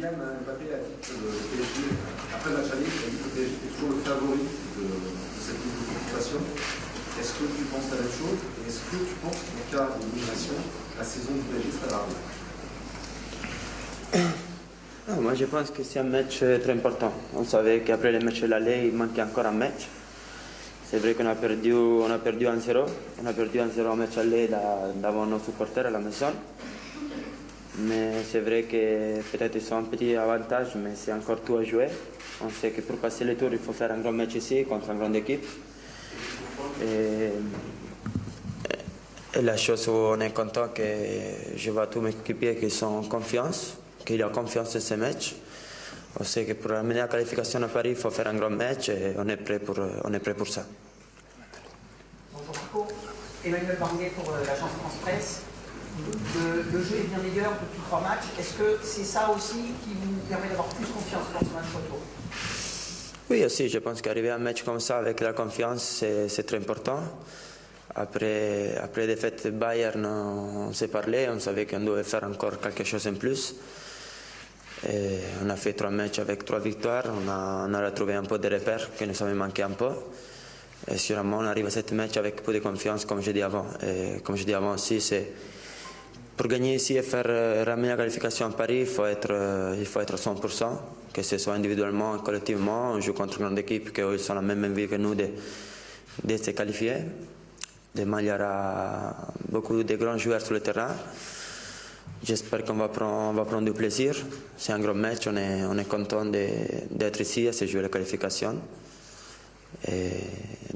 Kylian Mbappé a dit que le PSG, après le match aller, il a dit que le PSG était toujours le favori de cette Ligue de confrontation. Est-ce que tu penses la même chose? Et est-ce que tu penses qu'en cas d'élimination, la saison du PSG serait large? Non, moi je pense que c'est un match très important. On savait qu'après le match de l'aller, il manquait encore un match. C'est vrai qu'on a perdu 1-0. On a perdu 1-0 au match aller devant nos supporters à la maison. Mais c'est vrai que peut-être ils ont un petit avantage, mais c'est encore tout à jouer. On sait que pour passer le tour, il faut faire un grand match ici contre une grande équipe. Et la chose où on est content, que je vois tous mes équipiers qui sont en confiance, qu'il y a confiance en ces matchs. On sait que pour amener la qualification à Paris, il faut faire un grand match et on est prêt pour ça. Bonjour Marco, Emmanuel Barguet pour l'agence France Presse. Le jeu est bien meilleur depuis 3 matchs. Est-ce que c'est ça aussi qui vous permet d'avoir plus confiance pour ce match retour? Oui, aussi, je pense qu'arriver à un match comme ça avec la confiance, c'est très important. Après la défaite de Bayern, on s'est parlé, on savait qu'on devait faire encore quelque chose en plus. Et on a fait 3 matchs avec 3 victoires, on a retrouvé un peu de repères qui nous avaient manqué un peu. Et sûrement, on arrive à ce match avec peu de confiance, comme je dis avant. Et comme je dis avant aussi, c'est pour gagner ici et ramener la qualification à Paris, il faut être à 100%, que ce soit individuellement ou collectivement. On joue contre une grande équipe qui ont la même envie que nous de se qualifier. Demain, il y aura beaucoup de grands joueurs sur le terrain. J'espère qu'on va prendre du plaisir. C'est un grand match, on est content d'être ici et de jouer la qualification. Et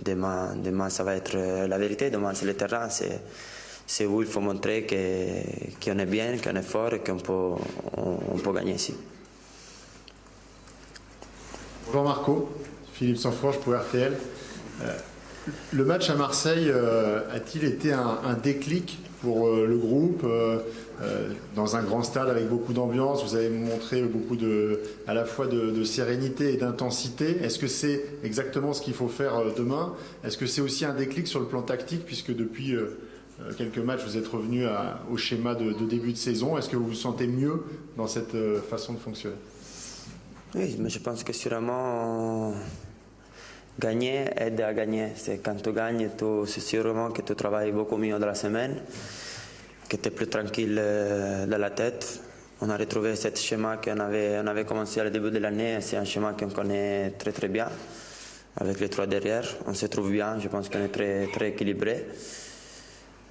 demain, ça va être la vérité. Demain, c'est le terrain. C'est où il faut montrer qu'on est bien, qu'on est fort et qu'on peut gagner ici. Bonjour Marco, Philippe Sanforge pour RTL. Le match à Marseille a-t-il été un déclic pour le groupe dans un grand stade avec beaucoup d'ambiance? Vous avez montré beaucoup à la fois de sérénité et d'intensité. Est-ce que c'est exactement ce qu'il faut faire demain? Est-ce que c'est aussi un déclic sur le plan tactique, puisque depuis quelques matchs vous êtes revenu au schéma de début de saison? Est-ce que vous vous sentez mieux dans cette façon de fonctionner? Oui, mais je pense que sûrement gagner aide à gagner. C'est quand tu gagnes, c'est sûrement que tu travailles beaucoup mieux dans la semaine, que tu es plus tranquille dans la tête. On a retrouvé ce schéma qu'on avait commencé au début de l'année. C'est un schéma qu'on connaît très très bien. Avec les 3 derrière, on se trouve bien. Je pense qu'on est très, très équilibré.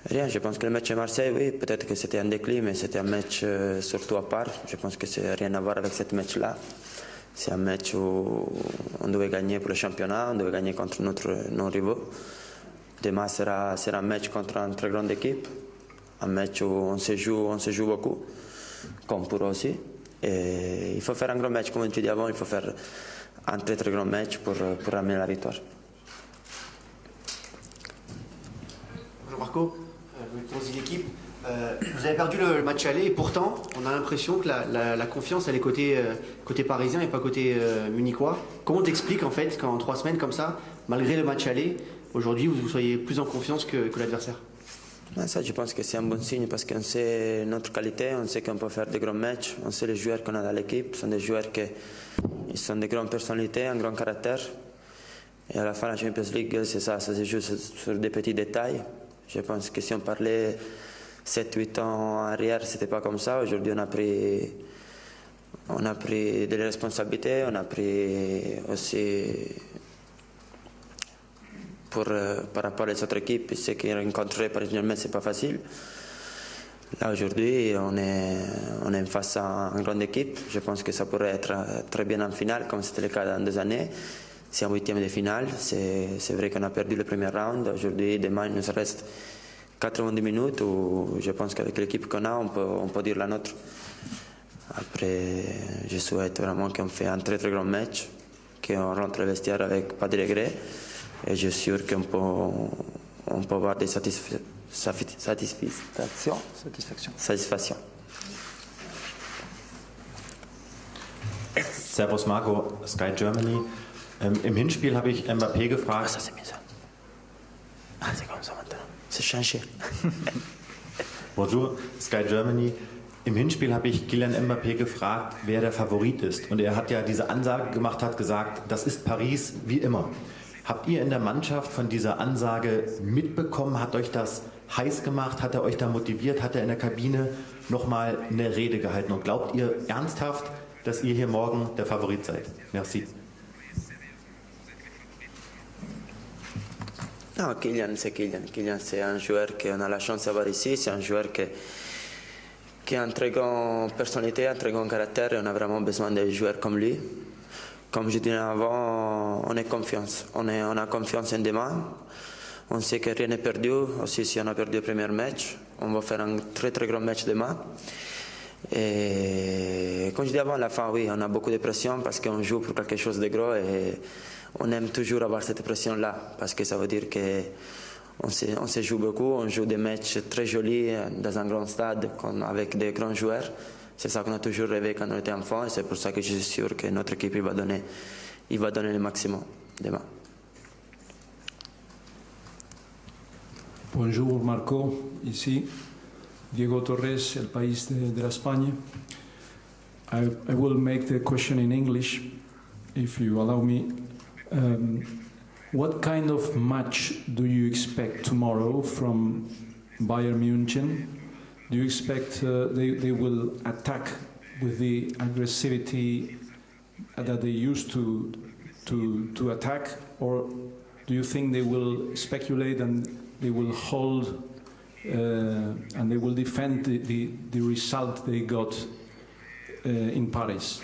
Rien, je pense que le match à Marseille, oui, peut-être que c'était un déclic, mais c'était un match surtout à part. Je pense que c'est rien à voir avec ce match-là. C'est un match où on devait gagner pour le championnat, on devait gagner contre nos rivaux. Demain sera un match contre une très grande équipe, un match où on se joue beaucoup, comme pour eux aussi. Et il faut faire un grand match, comme tu dis avant, il faut faire un très très grand match pour ramener la victoire. Bonjour Marco, vous l'équipe. Vous avez perdu le match aller et pourtant on a l'impression que la confiance elle est côté parisien et pas côté munichois. Comment t'expliques en fait qu'en 3 semaines comme ça, malgré le match aller, aujourd'hui vous soyez plus en confiance que l'adversaire? Ça, je pense que c'est un bon signe parce qu'on sait notre qualité, on sait qu'on peut faire des grands matchs, on sait les joueurs qu'on a dans l'équipe, ce sont des joueurs qui sont de grandes personnalités, un grand caractère. Et à la fin, la Champions League, c'est ça se joue sur des petits détails. Je pense que si on parlait 7-8 ans en arrière, c'était pas comme ça. Aujourd'hui, on a pris des responsabilités, on a pris aussi par rapport aux autres équipes, ce qu'ils rencontraient par exemple, c'est pas facile. Là aujourd'hui, on est face à une grande équipe. Je pense que ça pourrait être très bien en finale, comme c'était le cas dans 2 années. C'est en 8e de finale. C'est vrai qu'on a perdu le premier round. Aujourd'hui, demain, il nous reste 90 minutes où je pense qu'avec l'équipe qu'on a, on peut dire la nôtre. Après, je souhaite vraiment qu'on fait un très très grand match, qu'on rentre le vestiaire avec pas de regrets. Et je suis sûr qu'on peut avoir des satisfactions. Servus Marco, Sky Germany. Im Hinspiel habe ich Mbappé gefragt. Ça c'est mieux ça. C'est comme ça maintenant. C'est changé. Bonjour, Sky Germany. Im Hinspiel habe ich Kylian Mbappé gefragt, wer der Favorit ist. Und er hat ja diese Ansage gemacht, hat gesagt, das ist Paris wie immer. Habt ihr in der Mannschaft von dieser Ansage mitbekommen? Hat euch das heiß gemacht? Hat er euch da motiviert? Hat er in der Kabine nochmal eine Rede gehalten? Und glaubt ihr ernsthaft, dass ihr hier morgen der Favorit seid? Merci. Non, Kylian, c'est Kylian. Kylian, c'est un joueur qu'on a la chance d'avoir ici. C'est un joueur qui a une très grande personnalité, un très grand caractère et on a vraiment besoin de joueurs comme lui. Comme je disais avant, on est confiance. On a confiance en demain. On sait que rien n'est perdu. Aussi, si on a perdu le premier match, on va faire un très très grand match demain. Et comme je disais avant, à la fin, oui, on a beaucoup de pression parce qu'on joue pour quelque chose de gros et on aime toujours avoir cette pression-là parce que ça veut dire qu'on se joue beaucoup, on joue des matchs très jolis dans un grand stade avec des grands joueurs. C'est ça qu'on a toujours rêvé quand on était enfant et c'est pour ça que je suis sûr que notre équipe il va donner le maximum demain. Bonjour Marco, ici Diego Torres, El País de la España. I will make the question in English, if you allow me. What kind of match do you expect tomorrow from Bayern München? Do you expect they will attack with the aggressivity that they used to attack, or do you think they will speculate and they will hold and they will defend the result they got in Paris?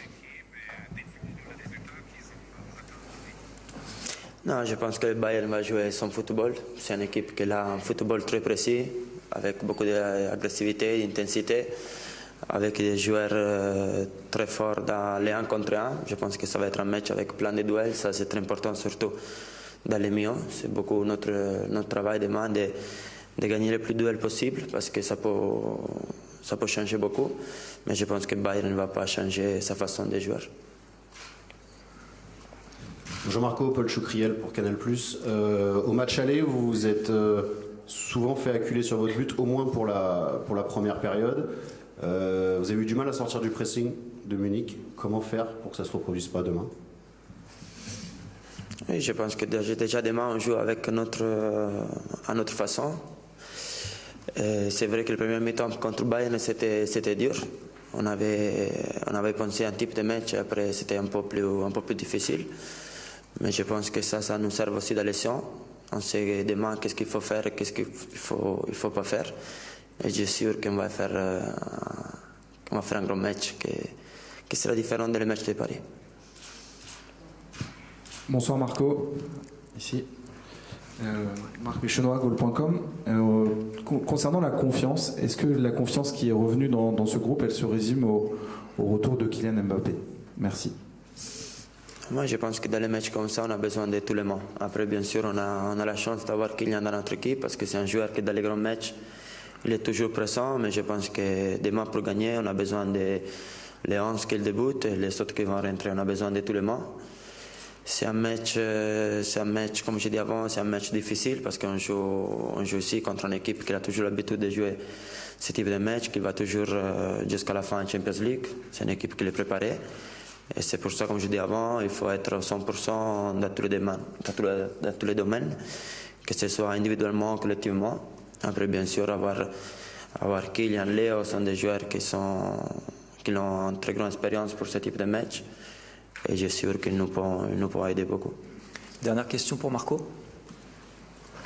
Non, je pense que le Bayern va jouer son football. C'est une équipe qui a un football très précis, avec beaucoup d'agressivité, d'intensité, avec des joueurs très forts dans les 1 contre 1. Je pense que ça va être un match avec plein de duels. Ça, c'est très important, surtout dans les milieux. C'est beaucoup notre travail demain de gagner le plus de duels possible, parce que ça peut changer beaucoup. Mais je pense que Bayern ne va pas changer sa façon de jouer. Jean-Marco, Paul Choucriel pour Canal+. Au match aller, vous vous êtes souvent fait acculer sur votre but, au moins pour la première période. Vous avez eu du mal à sortir du pressing de Munich. Comment faire pour que ça ne se reproduise pas demain? Oui, je pense que déjà demain on joue avec à notre façon. C'est vrai que le premier mi-temps contre Bayern c'était dur. On avait pensé à un type de match, après c'était un peu plus difficile. Mais je pense que ça nous sert aussi de leçon. On sait demain qu'est-ce qu'il faut faire et qu'est-ce qu'il faut pas faire. Et je suis sûr qu'on va faire un grand match qui sera différent des matchs de Paris. Bonsoir Marco, ici. Marc Michenois, Goal.com. Concernant la confiance, est-ce que la confiance qui est revenue dans ce groupe, elle se résume au retour de Kylian Mbappé? Merci. Moi, je pense que dans les matchs comme ça, on a besoin de tout le monde. Après, bien sûr, on a la chance d'avoir Kylian dans notre équipe parce que c'est un joueur qui, dans les grands matchs, il est toujours présent. Mais je pense que demain, pour gagner, on a besoin des 11 qui débutent et les autres qui vont rentrer. On a besoin de tout le monde. C'est un match, comme je dis avant, c'est un match difficile parce qu'on joue aussi contre une équipe qui a toujours l'habitude de jouer ce type de match, qui va toujours jusqu'à la fin en Champions League. C'est une équipe qui est préparée. Et c'est pour ça, comme je dis avant, il faut être 100% dans tous les domaines, que ce soit individuellement ou collectivement. Après, bien sûr, avoir Kylian, Léo sont des joueurs qui ont une très grande expérience pour ce type de match. Et je suis sûr qu'ils nous pourront aider beaucoup. Dernière question pour Marco.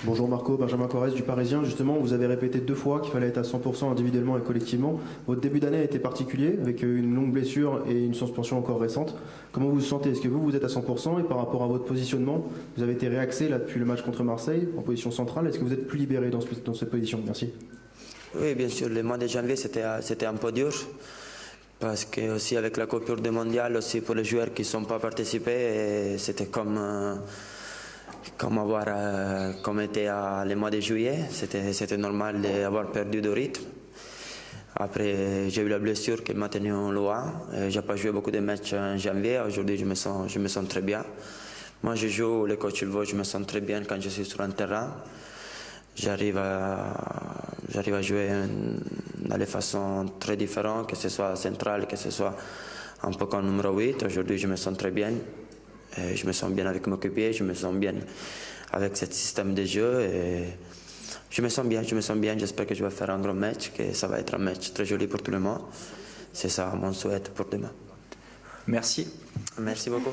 Bonjour Marco, Benjamin Corrèze du Parisien. Justement, vous avez répété 2 fois qu'il fallait être à 100% individuellement et collectivement. Votre début d'année a été particulier, avec une longue blessure et une suspension encore récente. Comment vous vous sentez? Est-ce que vous êtes à 100% et par rapport à votre positionnement, vous avez été réaxé là depuis le match contre Marseille, en position centrale. Est-ce que vous êtes plus libéré dans cette position? Merci. Oui, bien sûr. Le mois de janvier, c'était un peu dur. Parce que aussi avec la coupure du mondial, aussi pour les joueurs qui ne sont pas participés, c'était comme était le mois de juillet. C'était normal d'avoir perdu de rythme. Après, j'ai eu la blessure qui m'a tenu loin. Je n'ai pas joué beaucoup de matchs en janvier. Aujourd'hui, je me sens très bien. Moi, je joue, le coach il veut, je me sens très bien quand je suis sur un terrain. J'arrive à jouer dans les façons très différentes, que ce soit central, que ce soit un peu comme numéro 8. Aujourd'hui, je me sens très bien. Je me sens bien avec mon coéquipier, je me sens bien avec ce système de jeu. Et je me sens bien. J'espère que je vais faire un grand match, que ça va être un match très joli pour tout le monde. C'est ça mon souhait pour demain. Merci. Merci beaucoup.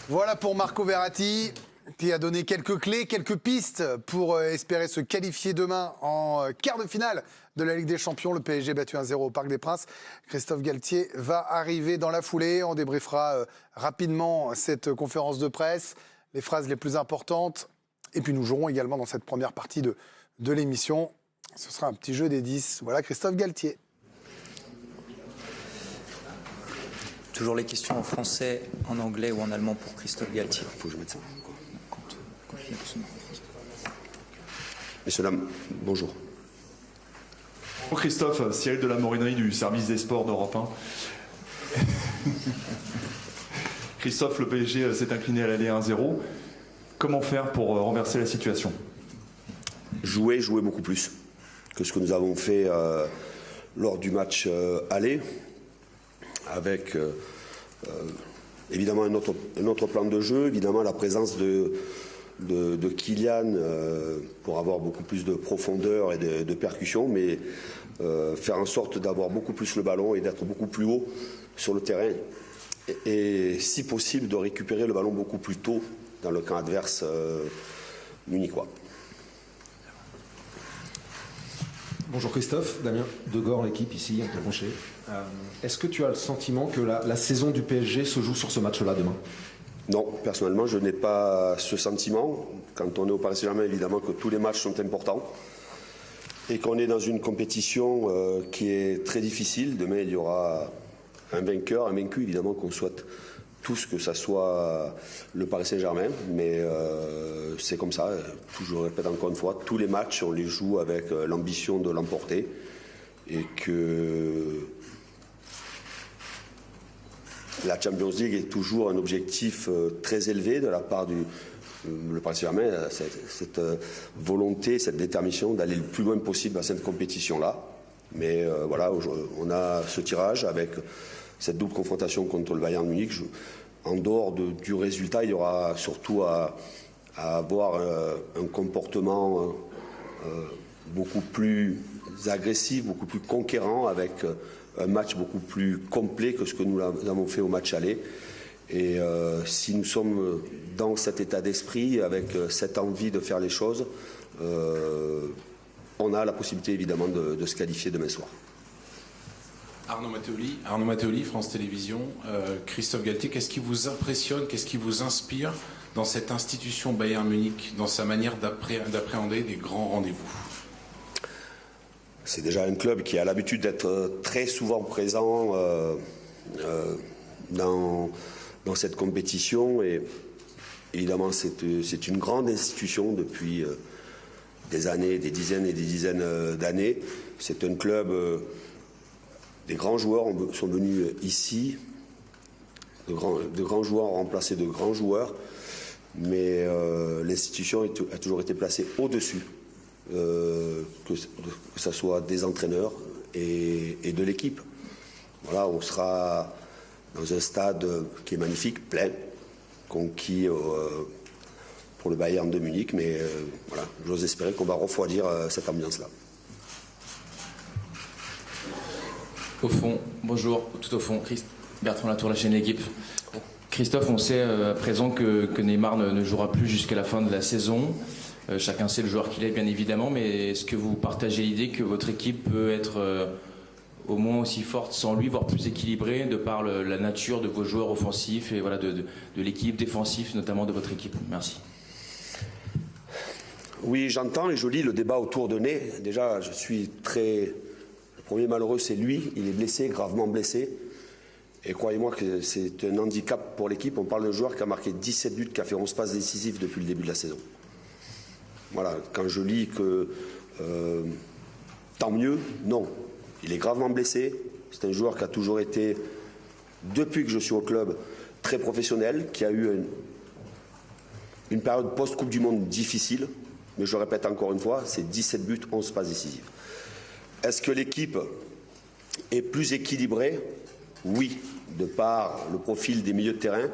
Voilà pour Marco Verratti, qui a donné quelques clés, quelques pistes pour espérer se qualifier demain en quart de finale de la Ligue des Champions. Le PSG battu 1-0 au Parc des Princes. Christophe Galtier va arriver dans la foulée. On débriefera rapidement cette conférence de presse, les phrases les plus importantes. Et puis nous jouerons également dans cette première partie de l'émission. Ce sera un petit jeu des 10. Voilà Christophe Galtier. Toujours les questions en français, en anglais ou en allemand pour Christophe Galtier. Faut que je mette ça. Messieurs, dames, bonjour. Bonjour Christophe, Cyril de la Morinerie du service des sports d'Europe 1. Christophe, le PSG s'est incliné à l'aller 1-0. Comment faire pour renverser la situation? Jouer beaucoup plus que ce que nous avons fait lors du match aller, avec évidemment un autre plan de jeu, évidemment la présence de Kylian pour avoir beaucoup plus de profondeur et de percussion, mais faire en sorte d'avoir beaucoup plus le ballon et d'être beaucoup plus haut sur le terrain et si possible de récupérer le ballon beaucoup plus tôt dans le camp adverse munichois. Bonjour Christophe, Damien Degor, l'équipe ici, interrogé. Est-ce que tu as le sentiment que la saison du PSG se joue sur ce match-là demain? Non, personnellement, je n'ai pas ce sentiment. Quand on est au Paris Saint-Germain, évidemment que tous les matchs sont importants et qu'on est dans une compétition qui est très difficile. Demain, il y aura un vainqueur, un vaincu, évidemment qu'on souhaite tous que ça soit le Paris Saint-Germain, mais c'est comme ça. Je répète encore une fois, tous les matchs, on les joue avec l'ambition de l'emporter et que la Champions League est toujours un objectif très élevé de la part du Paris Saint-Germain, cette volonté, cette détermination d'aller le plus loin possible dans cette compétition-là. Mais voilà, on a ce tirage avec cette double confrontation contre le Bayern Munich. En dehors du résultat, il y aura surtout à avoir un comportement beaucoup plus agressif, beaucoup plus conquérant, avec un match beaucoup plus complet que ce que nous avons fait au match aller. Et si nous sommes dans cet état d'esprit, avec cette envie de faire les choses, on a la possibilité évidemment de se qualifier demain soir. Arnaud Matteoli, France Télévisions. Christophe Galtier, qu'est-ce qui vous impressionne, qu'est-ce qui vous inspire dans cette institution Bayern Munich, dans sa manière d'appréhender des grands rendez-vous? C'est déjà un club qui a l'habitude d'être très souvent présent dans cette compétition. Et évidemment, c'est une grande institution depuis des années, des dizaines et des dizaines d'années. C'est un club... des grands joueurs sont venus ici, de grands joueurs ont remplacé de grands joueurs, mais l'institution a toujours été placée au-dessus, que ce soit des entraîneurs et de l'équipe. Voilà, on sera dans un stade qui est magnifique, plein, conquis pour le Bayern de Munich, mais voilà, j'ose espérer qu'on va refroidir cette ambiance-là. Au fond, bonjour, tout au fond, Bertrand Latour, la chaîne L'équipe. Christophe, on sait à présent que Neymar ne jouera plus jusqu'à la fin de la saison. Chacun sait le joueur qu'il est, bien évidemment, mais est-ce que vous partagez l'idée que votre équipe peut être au moins aussi forte sans lui, voire plus équilibrée, de par la nature de vos joueurs offensifs et voilà, de l'équipe défensif, notamment de votre équipe? Merci. Oui, j'entends et je lis le débat autour de Ney. Déjà, je suis très... Le premier malheureux, c'est lui. Il est blessé, gravement blessé. Et croyez-moi que c'est un handicap pour l'équipe. On parle d'un joueur qui a marqué 17 buts, qui a fait 11 passes décisives depuis le début de la saison. Voilà, quand je lis que tant mieux, non. Il est gravement blessé. C'est un joueur qui a toujours été, depuis que je suis au club, très professionnel, qui a eu une période post-Coupe du Monde difficile. Mais je répète encore une fois, c'est 17 buts, 11 passes décisives. Est-ce que l'équipe est plus équilibrée? Oui. De par le profil des milieux de terrain?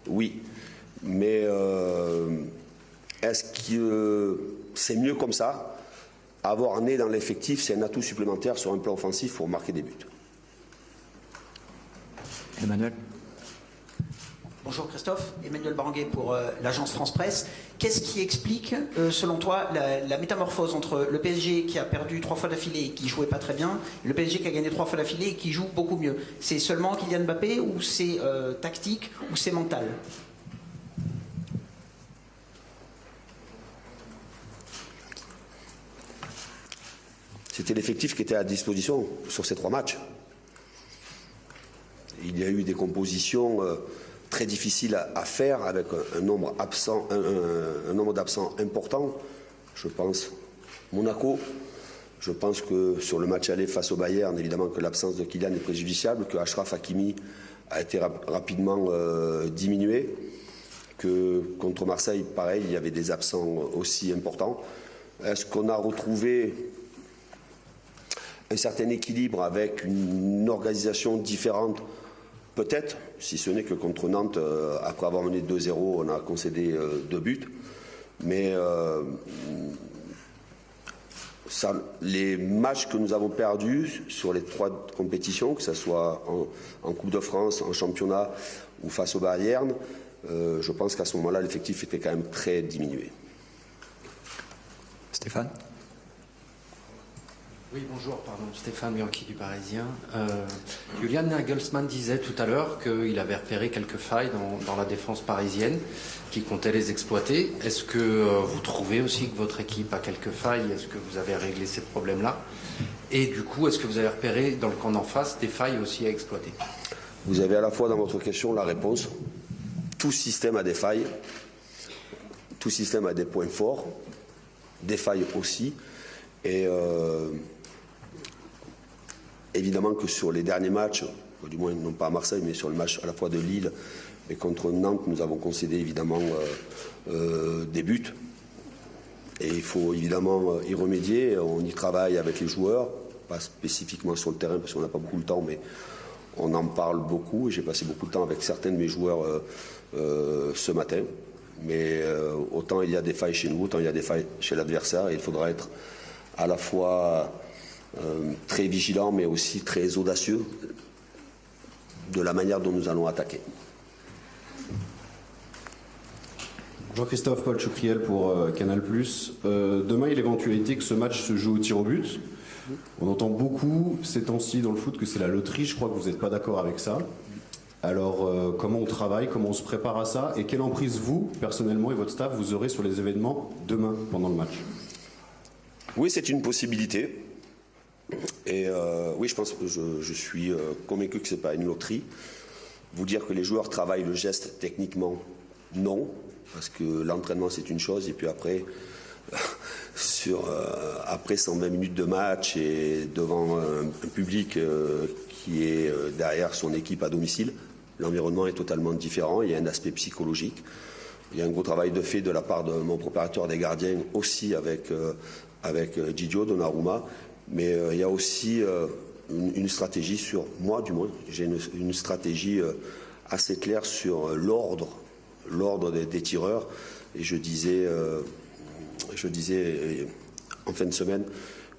Oui. Mais est-ce que c'est mieux comme ça? Avoir né dans l'effectif, c'est un atout supplémentaire sur un plan offensif pour marquer des buts. Emmanuel. Bonjour Christophe, Emmanuel Baranguet pour l'agence France Presse. Qu'est-ce qui explique, selon toi, la métamorphose entre le PSG qui a perdu 3 fois d'affilée et qui jouait pas très bien, et le PSG qui a gagné 3 fois d'affilée et qui joue beaucoup mieux? C'est seulement Kylian Mbappé ou c'est tactique ou c'est mental? C'était l'effectif qui était à disposition sur ces 3 matchs. Il y a eu des compositions très difficiles à faire avec un nombre d'absents important. Je pense Monaco. Je pense que sur le match aller face au Bayern, évidemment que l'absence de Kylian est préjudiciable, que Achraf Hakimi a été rapidement diminué, que contre Marseille, pareil, il y avait des absents aussi importants. Est-ce qu'on a retrouvé un certain équilibre avec une organisation différente? Peut-être, si ce n'est que contre Nantes, après avoir mené 2-0, on a concédé 2 buts. Mais les matchs que nous avons perdus sur les 3 compétitions, que ce soit en Coupe de France, en championnat ou face au Bayern, je pense qu'à ce moment-là, l'effectif était quand même très diminué. Stéphane. Oui, bonjour, Stéphane Bianchi du Parisien. Julian Nagelsmann disait tout à l'heure qu'il avait repéré quelques failles dans la défense parisienne, qu'il comptait les exploiter. Est-ce que vous trouvez aussi que votre équipe a quelques failles? Est-ce que vous avez réglé ces problèmes-là? Et du coup, est-ce que vous avez repéré dans le camp d'en face des failles aussi à exploiter? Vous avez à la fois dans votre question la réponse. Tout système a des failles, tout système a des points forts, des failles aussi. Et évidemment que sur les derniers matchs, du moins non pas à Marseille, mais sur le match à la fois de Lille et contre Nantes, nous avons concédé évidemment des buts. Et il faut évidemment y remédier. On y travaille avec les joueurs, pas spécifiquement sur le terrain parce qu'on n'a pas beaucoup de temps, mais on en parle beaucoup. J'ai passé beaucoup de temps avec certains de mes joueurs ce matin. Mais autant il y a des failles chez nous, autant il y a des failles chez l'adversaire. Et il faudra être à la fois très vigilant, mais aussi très audacieux de la manière dont nous allons attaquer. Jean-Christophe, Paul Choucriel pour Canal+. Demain, il y a l'éventualité que ce match se joue au tir au but. On entend beaucoup ces temps-ci dans le foot que c'est la loterie. Je crois que vous n'êtes pas d'accord avec ça. Alors, comment on travaille, comment on se prépare à ça, et quelle emprise vous, personnellement, et votre staff, vous aurez sur les événements demain, pendant le match? Oui, c'est une possibilité. Et oui, je pense que je suis convaincu que ce n'est pas une loterie. Vous dire que les joueurs travaillent le geste techniquement, non. Parce que l'entraînement, c'est une chose. Et puis après, après 120 minutes de match et devant un public qui est derrière son équipe à domicile, l'environnement est totalement différent. Il y a un aspect psychologique. Il y a un gros travail de fait de la part de mon préparateur des gardiens, aussi avec Gigio Donnarumma. Mais il y a aussi une stratégie sur, moi du moins, j'ai une stratégie assez claire sur l'ordre des tireurs. Et je disais en fin de semaine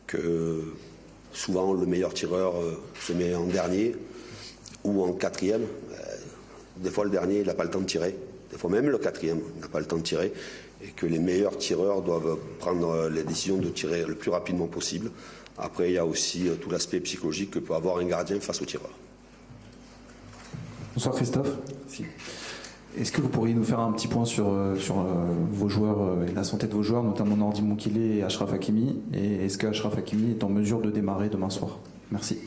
que souvent le meilleur tireur se met en dernier ou en quatrième. Des fois le dernier il n'a pas le temps de tirer, des fois même le quatrième n'a pas le temps de tirer, et que les meilleurs tireurs doivent prendre les décisions de tirer le plus rapidement possible. Après il y a aussi tout l'aspect psychologique que peut avoir un gardien face au tireur. Bonsoir Christophe. Si. Est-ce que vous pourriez nous faire un petit point sur vos joueurs et la santé de vos joueurs, notamment Nordi Moukile et Achraf Hakimi, et est-ce que Achraf Hakimi est en mesure de démarrer demain soir? Merci.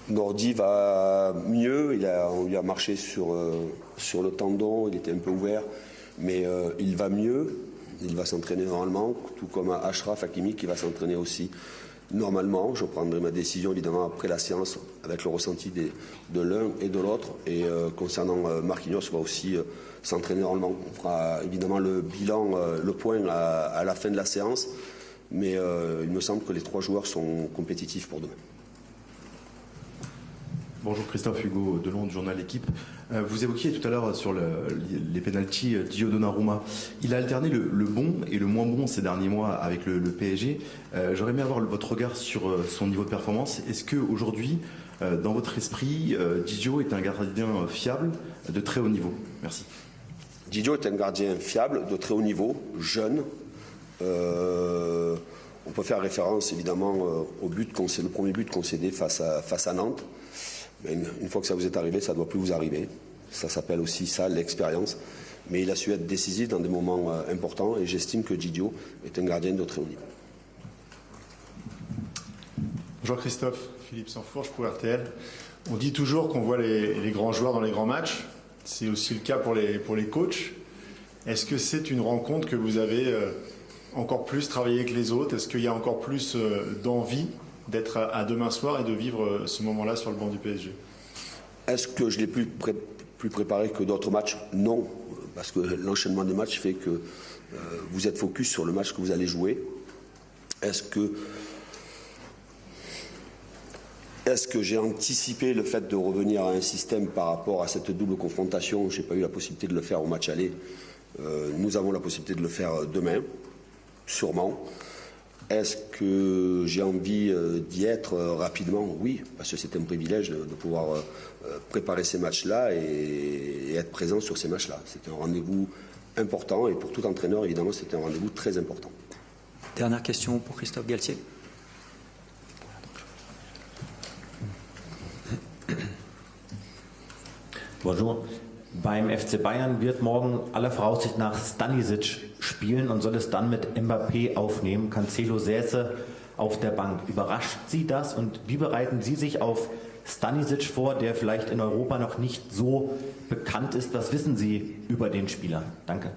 Nordi va mieux, on lui a marché sur le tendon, il était un peu ouvert, mais il va mieux, il va s'entraîner normalement, tout comme Achraf Hakimi qui va s'entraîner aussi normalement. Je prendrai ma décision évidemment après la séance avec le ressenti de l'un et de l'autre. Et concernant Marquinhos, va aussi s'entraîner normalement. On fera évidemment le bilan, le point à la fin de la séance. mais il me semble que les 3 joueurs sont compétitifs pour demain. Bonjour Christophe, Hugo Delon du journal L'équipe. Vous évoquiez tout à l'heure sur les pénaltys Gio Donnarumma. Il a alterné le bon et le moins bon ces derniers mois avec le PSG. J'aurais aimé avoir votre regard sur son niveau de performance. Est-ce qu'aujourd'hui, dans votre esprit, Gio est un gardien fiable de très haut niveau? Merci. Gio est un gardien fiable de très haut niveau, jeune. On peut faire référence évidemment au but, le premier but concédé face à Nantes. Mais une fois que ça vous est arrivé, ça ne doit plus vous arriver. Ça s'appelle aussi ça, l'expérience. Mais il a su être décisif dans des moments importants et j'estime que Gio est un gardien de très haut niveau. Jean-Christophe, Philippe Sansfourche pour RTL. On dit toujours qu'on voit les grands joueurs dans les grands matchs. C'est aussi le cas pour les coachs. Est-ce que c'est une rencontre que vous avez encore plus travaillé que les autres? Est-ce qu'il y a encore plus d'envie d'être à demain soir et de vivre ce moment-là sur le banc du PSG? Est-ce que je l'ai plus préparé que d'autres matchs? Non, parce que l'enchaînement des matchs fait que vous êtes focus sur le match que vous allez jouer. Est-ce que j'ai anticipé le fait de revenir à un système par rapport à cette double confrontation? Je n'ai pas eu la possibilité de le faire au match aller. Nous avons la possibilité de le faire demain, sûrement. Est-ce que j'ai envie d'y être rapidement? Oui, parce que c'est un privilège de pouvoir préparer ces matchs-là et être présent sur ces matchs-là. C'est un rendez-vous important et pour tout entraîneur, évidemment, c'est un rendez-vous très important. Dernière question pour Christophe Galtier. Bonjour. Beim FC Bayern wird morgen aller Voraussicht nach Stanisic spielen und soll es dann mit Mbappé aufnehmen. Cancelo säße auf der Bank. Überrascht Sie das und wie bereiten Sie sich auf Stanisic vor, der vielleicht in Europa noch nicht so bekannt ist? Was wissen Sie über den Spieler? Danke.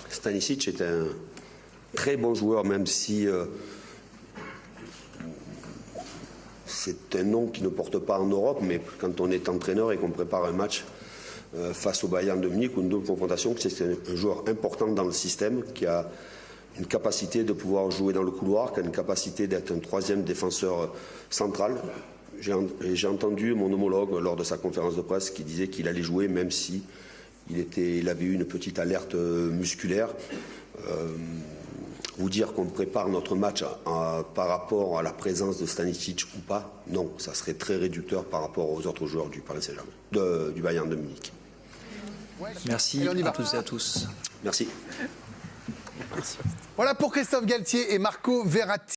Stanisic est un très bon joueur, même si c'est un nom qui ne porte pas en Europe, mais quand on est entraîneur et qu'on prépare un match face au Bayern de Munich ou une double confrontation, c'est un joueur important dans le système qui a une capacité de pouvoir jouer dans le couloir, qui a une capacité d'être un 3e défenseur central. J'ai entendu mon homologue lors de sa conférence de presse qui disait qu'il allait jouer même si il avait eu une petite alerte musculaire. Vous dire qu'on prépare notre match par rapport à la présence de Stanisic ou pas, non, ça serait très réducteur par rapport aux autres joueurs du Paris Saint-Germain, du Bayern de Munich. Merci à toutes et à tous. Merci. Voilà pour Christophe Galtier et Marco Verratti.